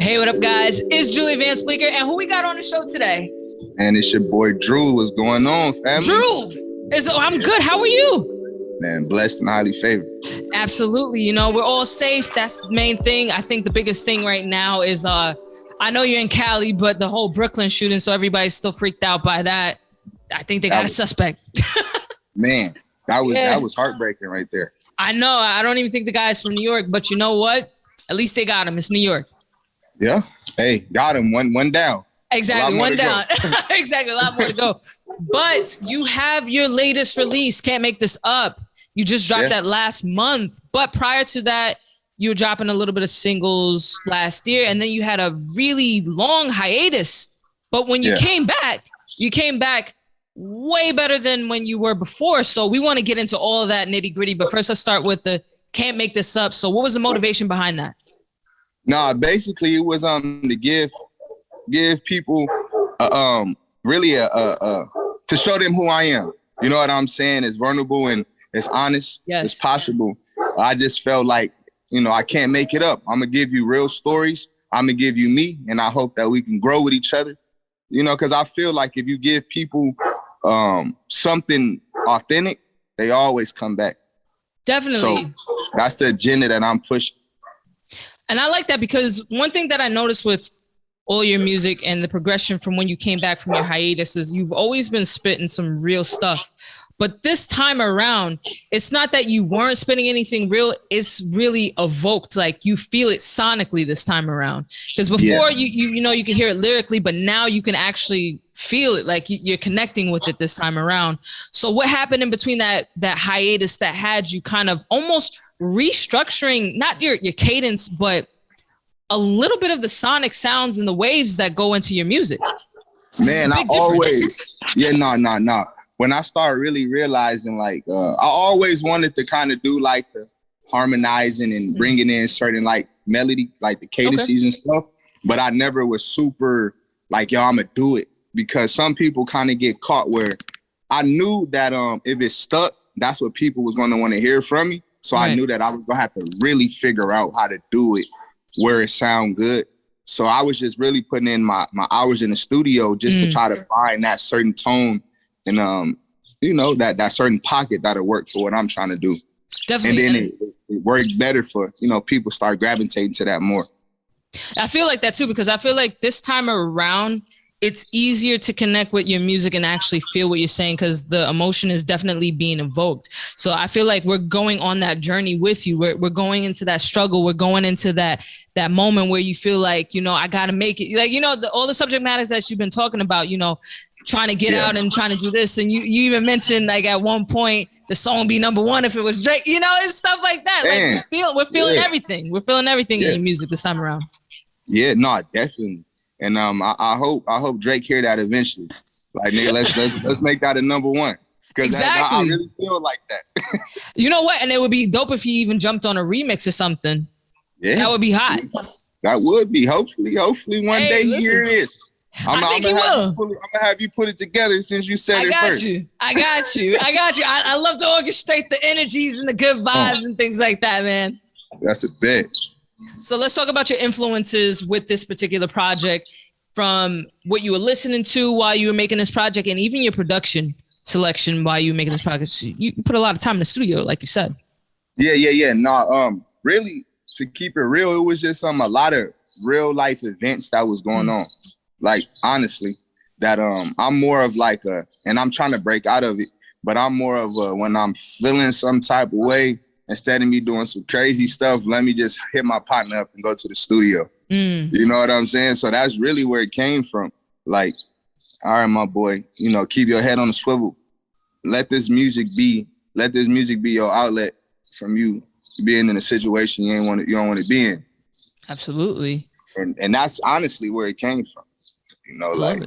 Hey, what up, guys? It's Julie Vance Bleeker, and who we got on the show today? And it's your boy Drieww. What's going on, family? Drieww! I'm good. How are you? Man, blessed and highly favored. Absolutely. You know, we're all safe. That's the main thing. I think the biggest thing right now is, I know you're in Cali, but the whole Brooklyn shooting, so everybody's still freaked out by that. I think they got a suspect. Man, that was heartbreaking right there. I know. I don't even think the guy's from New York, but you know what? At least they got him. It's New York. Yeah. Hey, got him. One down. Exactly. One down. Exactly. A lot more to go. But you have your latest release, Can't Make This Up. You just dropped that last month. But prior to that, you were dropping a little bit of singles last year. And then you had a really long hiatus. But when you came back way better than when you were before. So we want to get into all of that nitty gritty. But first, let's start with the Can't Make This Up. So what was the motivation behind that? Nah, basically it was to give people really to show them who I am. You know what I'm saying? As vulnerable and as honest as possible. I just felt like, you know, I can't make it up. I'm gonna give you real stories. I'm gonna give you me, and I hope that we can grow with each other. You know, because I feel like if you give people something authentic, they always come back. Definitely. So that's the agenda that I'm pushing. And I like that because one thing that I noticed with all your music and the progression from when you came back from your hiatus is you've always been spitting some real stuff. But this time around, it's not that you weren't spitting anything real. It's really evoked, like you feel it sonically this time around. Because before you know, you can hear it lyrically, but now you can actually feel it, like you're connecting with it this time around. So what happened in between that hiatus that had you kind of almost restructuring, not your cadence, but a little bit of the sonic sounds and the waves that go into your music? Man, I always, no. When I started really realizing, like, I always wanted to kind of do like the harmonizing and bringing in certain like melody, like the cadences and stuff. But I never was super like, yo, I'm gonna do it, because some people kind of get caught where I knew that if it stuck, that's what people was gonna want to hear from me. So I knew that I was gonna have to really figure out how to do it where it sound good. So I was just really putting in my hours in the studio just to try to find that certain tone and you know, that certain pocket that'll work for what I'm trying to do. Definitely. And then it worked better for, you know, people start gravitating to that more. I feel like that too, because I feel like this time around, it's easier to connect with your music and actually feel what you're saying, because the emotion is definitely being evoked. So I feel like we're going on that journey with you. We're going into that struggle. We're going into that moment where you feel like, you know, I got to make it. Like, you know, all the subject matters that you've been talking about, you know, trying to get out and trying to do this. And you even mentioned, like, at one point the song would be #1 if it was Drake, you know, and stuff like that. Man. Like we're feeling everything. We're feeling everything in your music this time around. Yeah, no, definitely. And I hope Drake hear that eventually. Like, nigga, let's make that a #1. Because I really feel like that. You know what? And it would be dope if he even jumped on a remix or something. Yeah. That would be hot. That would be. Hopefully one day he hear it. I'm gonna have you put it together since you said it first. I got you. I love to orchestrate the energies and the good vibes and things like that, man. That's a bet. So let's talk about your influences with this particular project, from what you were listening to while you were making this project, and even your production selection while you were making this project. You put a lot of time in the studio, like you said. Yeah. No, really, to keep it real, it was just a lot of real life events that was going on. Like, honestly, that I'm more of like and I'm trying to break out of it, but I'm more of when I'm feeling some type of way, instead of me doing some crazy stuff, let me just hit my partner up and go to the studio. You know what I'm saying? So that's really where it came from. Like, all right, my boy, you know, keep your head on the swivel. Let this music be your outlet from you being in a situation you don't want to be in. Absolutely. And that's honestly where it came from. You know, like,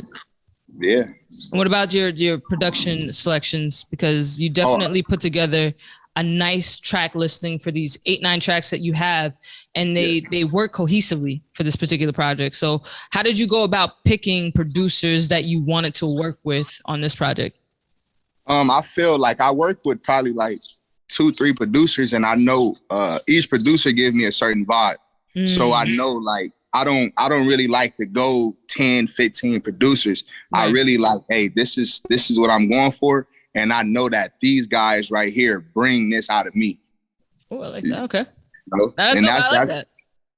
yeah. And what about your production selections? Because you definitely put together a nice track listing for these 8-9 tracks that you have, and they work cohesively for this particular project. So how did you go about picking producers that you wanted to work with on this project? I feel like I worked with probably like 2-3 producers, and I know each producer gives me a certain vibe. So I know, like, I don't really like to go 10, 15 producers. Right. I really like, hey, this is what I'm going for. And I know that these guys right here bring this out of me. Oh, I like that. Okay. You know? I like that.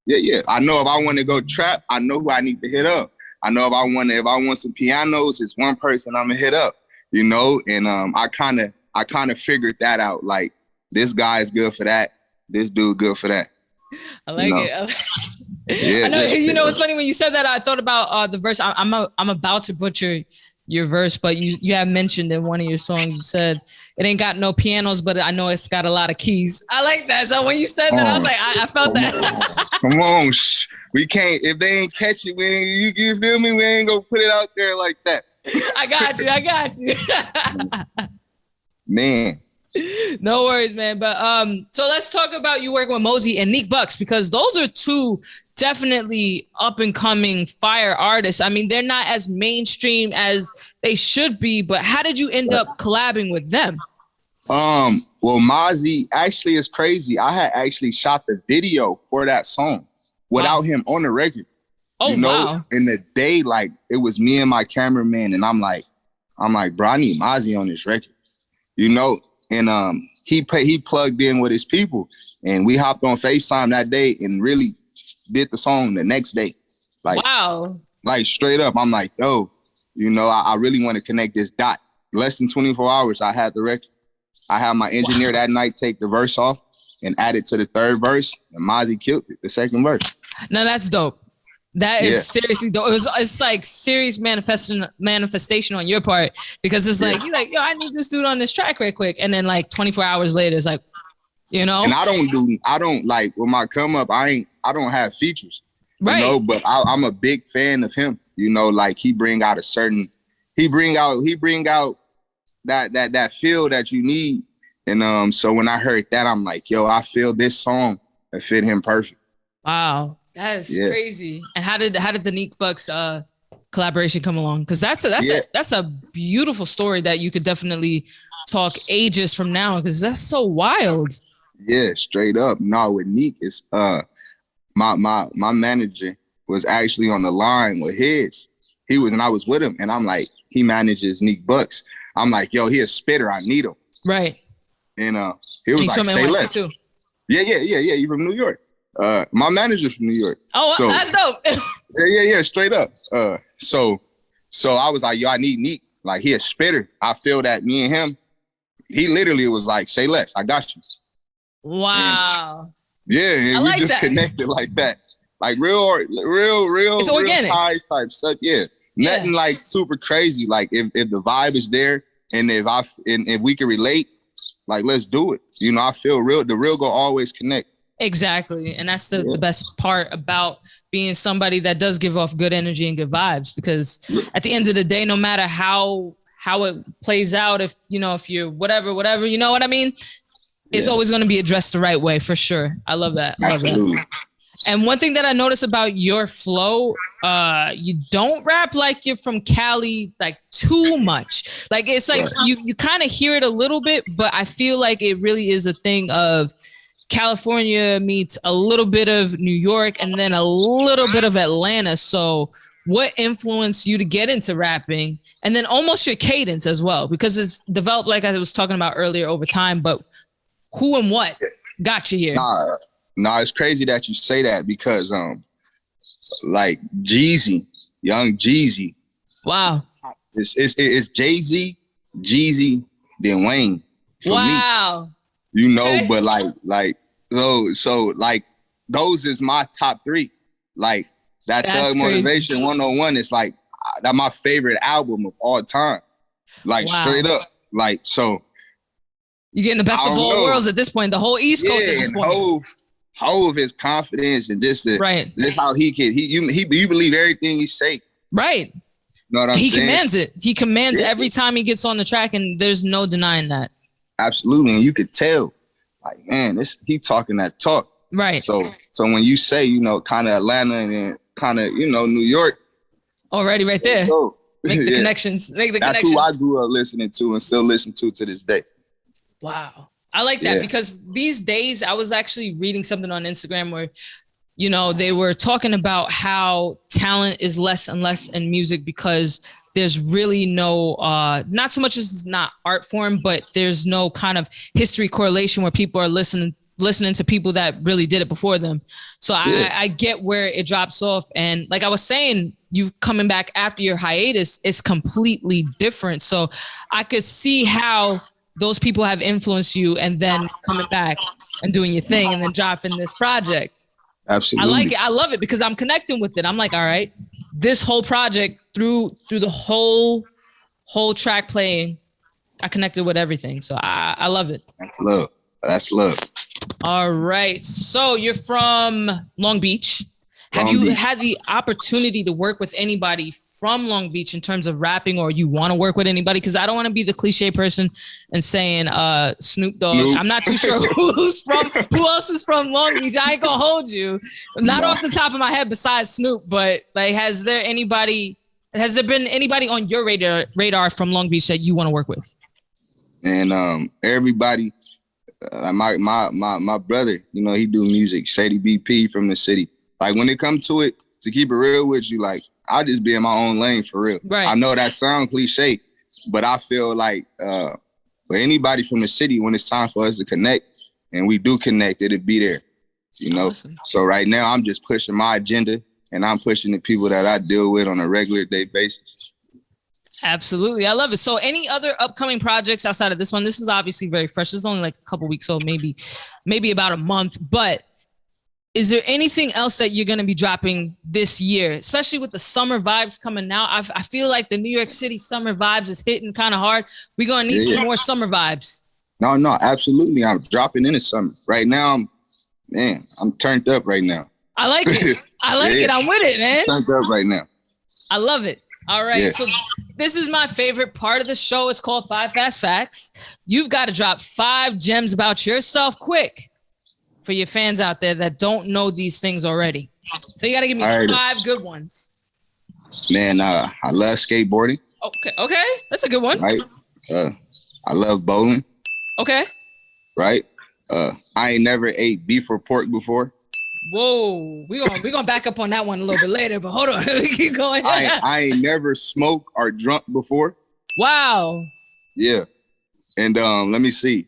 Yeah. I know if I want to go trap, I know who I need to hit up. I know if I want some pianos, it's one person I'm gonna hit up, you know? And I kind of figured that out. Like, this guy is good for that. This dude good for that. I like it. Yeah, I know. You know, it's funny when you said that. I thought about the verse. I'm about to butcher your verse, but you have mentioned in one of your songs. You said it ain't got no pianos, but I know it's got a lot of keys. I like that. So when you said that, I was like, I felt that. Come on, we can't. If they ain't catch it, you feel me? We ain't gonna put it out there like that. I got you. Man. No worries, man. But so let's talk about you working with Mozzy and Neek Bucks, because those are two definitely up and coming fire artists. I mean, they're not as mainstream as they should be, but how did you end up collabing with them? Well, Mozzy, actually, it's crazy. I had actually shot the video for that song without him on the record. Oh, you know, wow. In the day, like, it was me and my cameraman, and I'm like, bro, I need Mozzy on this record, you know? And he plugged in with his people, and we hopped on FaceTime that day and really did the song the next day. Like, wow. Like, straight up, I'm like, yo, you know, I really want to connect this dot. Less than 24 hours, I had the record. I had my engineer that night take the verse off and add it to the third verse, and Mozzy killed it, the second verse. No, that's dope. That is seriously dope. It's like serious manifestation on your part, because it's like, you're like, yo, I need this dude on this track right quick. And then like 24 hours later, it's like, you know. And I don't like, with my come up, I don't have features, right? You know, but I'm a big fan of him. You know, like, he bring out that feel that you need. And so when I heard that, I'm like, yo, I feel this song that fit him perfect. Wow. That is crazy. And how did the Neek Bucks collaboration come along? Because that's a beautiful story that you could definitely talk ages from now, because that's so wild. Yeah, straight up. No, with Neek, it's my manager was actually on the line with his. And I was with him, and I'm like, he manages Neek Bucks. I'm like, yo, he a spitter. I need him. Right. And he was like, say less. Too. Yeah. You from New York. My manager's from New York. Oh, so, that's dope. yeah, straight up. So I was like, yo, I need Neek. Like, he a spitter. I feel that me and him, he literally was like, say less, I got you. Wow. And we like just connected like that. Like real it's organic. Ties type stuff. Yeah. Nothing like super crazy. Like, if the vibe is there, and if we can relate, like, let's do it. You know, I feel the real go always connect. Exactly. And that's the best part about being somebody that does give off good energy and good vibes, because at the end of the day, no matter how it plays out, if you're whatever, you know what I mean? It's always going to be addressed the right way, for sure. I love that. Absolutely. And one thing that I noticed about your flow, you don't rap like you're from Cali, like, too much. Like, it's like you kind of hear it a little bit, but I feel like it really is a thing of California meets a little bit of New York and then a little bit of Atlanta. So what influenced you to get into rapping? And then almost your cadence as well, because it's developed, like I was talking about earlier, over time, but who and what got you here? Nah, it's crazy that you say that, because like Jeezy, young Jeezy. Wow. It's Jay-Z, Jeezy, then Wayne. Wow. Me. You know, okay. But like so like those is my top three. Like, that Thug Motivation 101 is like that my favorite album of all time. Like, straight up. Like, so you're getting the best of all worlds at this point. The whole East Coast at this point. Hove his confidence and just just how he you believe everything he say. Right. You know what I'm saying? He commands it. He commands every time he gets on the track, and there's no denying that. Absolutely. And you could tell, like, man, he talking that talk. Right. So when you say, kind of Atlanta and then kind of, New York. Already right there. Make the connections. That's who I grew up listening to and still listen to this day. Wow. I like that because these days I was actually reading something on Instagram where you know, they were talking about how talent is less and less in music because there's really no, not so much as it's not art form, but there's no kind of history correlation where people are listening to people that really did it before them. So I get where it drops off. And like I was saying, you coming back after your hiatus is completely different. So I could see how those people have influenced you and then coming back and doing your thing and then dropping this project. Absolutely. I like it. I love it because I'm connecting with it. I'm like, all right, this whole project through the whole track playing, I connected with everything. So I love it. That's love. That's love. All right. So you're from Long Beach. Have you had the opportunity to work with anybody from Long Beach in terms of rapping, or you want to work with anybody? Because I don't want to be the cliche person and saying Snoop Dogg. Nope. I'm not too sure who else is from Long Beach. I ain't gonna hold you. Not off the top of my head besides Snoop, but like, has there been anybody on your radar from Long Beach that you want to work with? And everybody, my brother, you know, he do music, Shady BP from the city. Like when it comes to it, to keep it real with you, like I just be in my own lane for real. Right. I know that sound cliche, but I feel like for anybody from the city, when it's time for us to connect, and we do connect, it'll be there, you know? Awesome. So right now I'm just pushing my agenda and I'm pushing the people that I deal with on a regular day basis. Absolutely. I love it. So any other upcoming projects outside of this one? This is obviously very fresh. It's only like a couple weeks old, maybe about a month, but is there anything else that you're going to be dropping this year, especially with the summer vibes coming now? I feel like the New York City summer vibes is hitting kind of hard. We're going to need some more summer vibes. No, absolutely. I'm dropping in the summer. Right now, I'm turned up right now. I like it. I like it. I'm with it, man. I'm turned up right now. I love it. All right. Yeah. So this is my favorite part of the show. It's called 5 Fast Facts. You've got to drop 5 gems about yourself quick for your fans out there that don't know these things already. So you got to give me 5 good ones. Man, I love skateboarding. Okay. That's a good one. Right. I love bowling. Okay. Right. I ain't never ate beef or pork before. Whoa. We're gonna back up on that one a little bit later, but hold on. Keep going. I ain't never smoked or drunk before. Wow. Yeah. And let me see.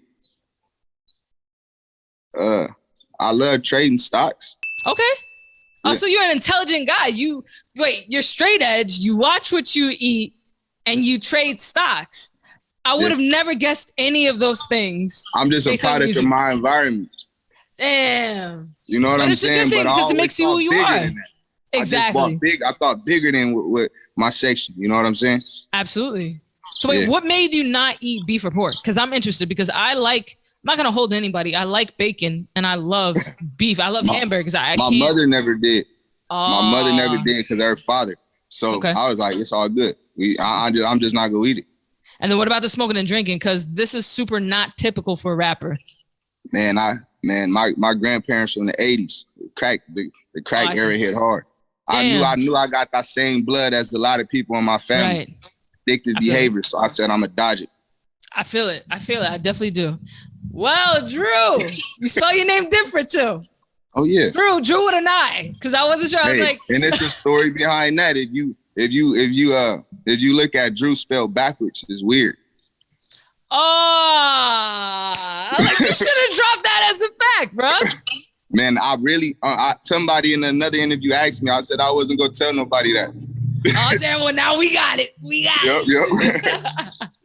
I love trading stocks. Okay. Oh, so you're an intelligent guy. You're straight edge. You watch what you eat and you trade stocks. I would have never guessed any of those things. I'm just a product of my environment. Damn. You know what I'm saying? But because it makes you who you are. Exactly. I thought bigger than with my section. You know what I'm saying? Absolutely. So wait, what made you not eat beef or pork? Because I'm interested, because I'm not going to hold anybody. I like bacon and I love beef. I love hamburgers. My mother never did. My mother never did because of her father. So I was like, it's all good. I'm just not going to eat it. And then what about the smoking and drinking? Because this is super not typical for a rapper. Man, my grandparents from the 80s, the crack era hit hard. Damn. I knew I got that same blood as a lot of people in my family. Right. Addictive behavior. So I said, I'm going to dodge it. I feel it. I definitely do. Well, Drieww, you spell your name different too. Oh yeah. Drieww with an I. Cause I wasn't sure. I was like, and it's a story behind that. If you look at Drieww spelled backwards, it's weird. Like you should have dropped that as a fact, bro. Man, I really, somebody in another interview asked me, I said I wasn't going to tell nobody that. Oh, damn. Well, now we got it. Yep.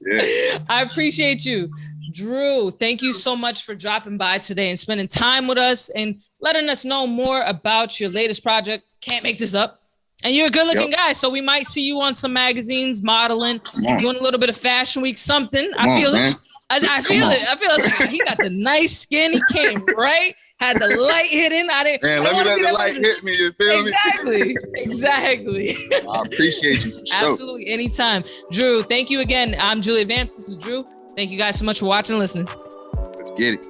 Yeah. I appreciate you. Drieww, thank you so much for dropping by today and spending time with us and letting us know more about your latest project, Can't Make This Up. And you're a good looking guy, so we might see you on some magazines, modeling, doing a little bit of Fashion Week, something. I feel it. I feel it. Like, he got the nice skin. He came right, had the light hitting. Man, let the light hit me. You feel me? Exactly. I appreciate you. Absolutely. Anytime. Drieww, thank you again. I'm Julia Vamps. This is Drieww. Thank you guys so much for watching and listening. Let's get it.